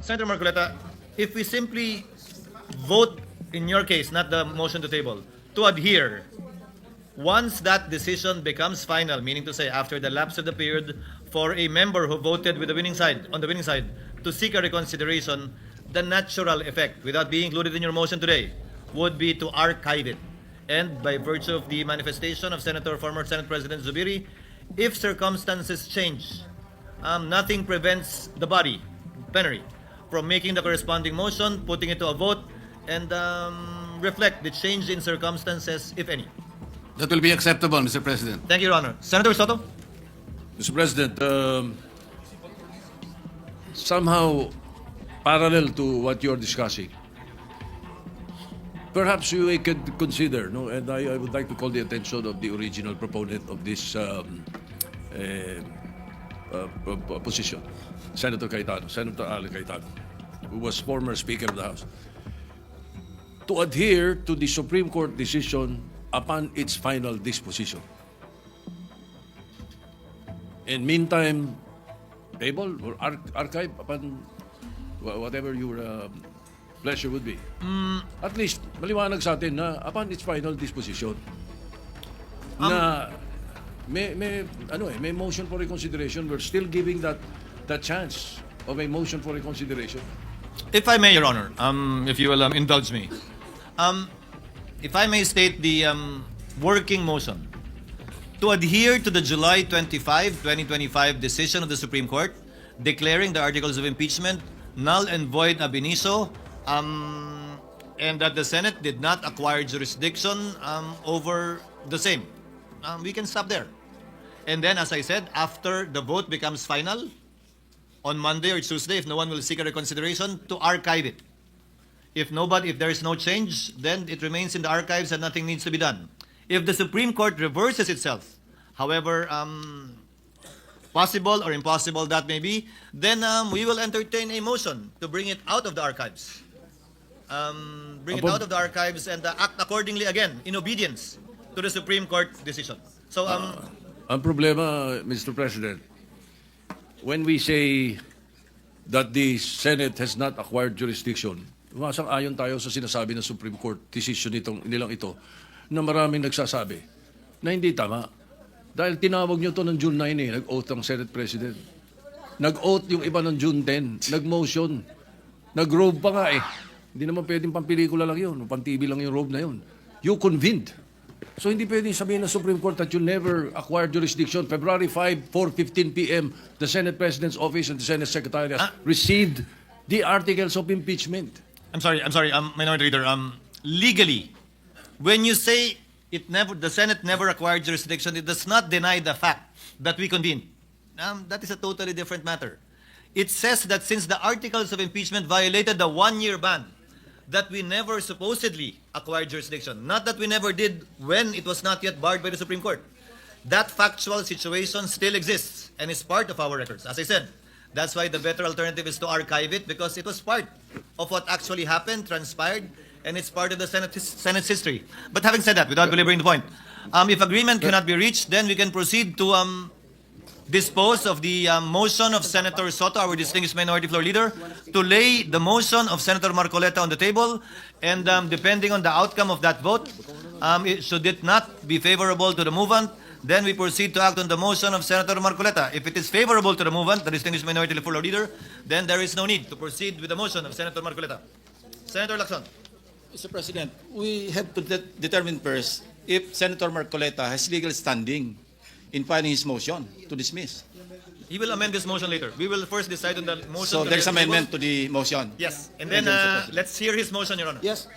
Senator Marcoleta, if we simply vote, in your case, not the motion to table, to adhere, once that decision becomes final, meaning to say after the lapse of the period for a member who voted with the winning side, on the winning side, to seek a reconsideration, the natural effect, without being included in your motion today, would be to archive it. And by virtue of the manifestation of former Senate President Zubiri, if circumstances change, nothing prevents the body, plenary, from making the corresponding motion, putting it to a vote, and reflect the change in circumstances, if any. That will be acceptable, Mr. President. Thank you, Your Honor. Senator Sotto? Mr. President, somehow parallel to what you're discussing, perhaps we could consider, no, and I would like to call the attention of the original proponent of this position, Senator Ale Cayetano, who was former Speaker of the House, to adhere to the Supreme Court decision upon its final disposition. In meantime, table or archive upon whatever your pleasure would be. At least, maliwanag sa atin na upon its final disposition, na may motion for reconsideration. We're still giving that chance of a motion for reconsideration. If I may, Your Honor, if you will indulge me. If I may state the working motion to adhere to the July 25, 2025 decision of the Supreme Court declaring the articles of impeachment null and void ab initio, and that the Senate did not acquire jurisdiction over the same. We can stop there. And then, as I said, after the vote becomes final, on Monday or Tuesday, if no one will seek a reconsideration, to archive it. If there is no change, then it remains in the archives and nothing needs to be done. If the Supreme Court reverses itself, however possible or impossible that may be, then we will entertain a motion to bring it out of the archives. Bring it out of the archives and act accordingly again in obedience to the Supreme Court decision. So, Ang problema, Mr. President, when we say that the Senate has not acquired jurisdiction, ayon tayo sa sinasabi ng Supreme Court decision nilang ito, na maraming nagsasabi na hindi tama. Dahil tinawag nyo to ng June 9 nag-oath ang Senate President. Nag-oath yung iba ng June 10, nag-motion, nag-robe pa nga Hindi naman pwedeng pampelikula lang yun, pang-TV lang yung robe na yun. You convened. So hindi pwedeng sabihin ng Supreme Court that you never acquired jurisdiction. February 5, 4:15 p.m., the Senate President's Office and the Senate Secretariat received the articles of impeachment. I'm sorry, Minority Leader. Legally, when you say the Senate never acquired jurisdiction, it does not deny the fact that we convened. That is a totally different matter. It says that since the articles of impeachment violated the one-year ban, that we never supposedly acquired jurisdiction. Not that we never did when it was not yet barred by the Supreme Court. That factual situation still exists and is part of our records. As I said, that's why the better alternative is to archive it, because it was part of what actually happened, transpired, and it's part of the Senate's history. But having said that, without belaboring the point, if agreement cannot be reached, then we can proceed to dispose of the motion of Senator Sotto, our distinguished Minority Floor Leader, to lay the motion of Senator Marcoleta on the table, and depending on the outcome of that vote, should it not be favorable to the movant, then we proceed to act on the motion of Senator Marcoleta. If it is favorable to the movant, the distinguished Minority Floor Leader, then there is no need to proceed with the motion of Senator Marcoleta. Senator Lacson. Mr. President, we have to determine first if Senator Marcoleta has legal standing in filing his motion to dismiss. He will amend this motion later. We will first decide on the motion. So there's amendment to the motion. Yes, and then let's hear his motion, Your Honor. Yes.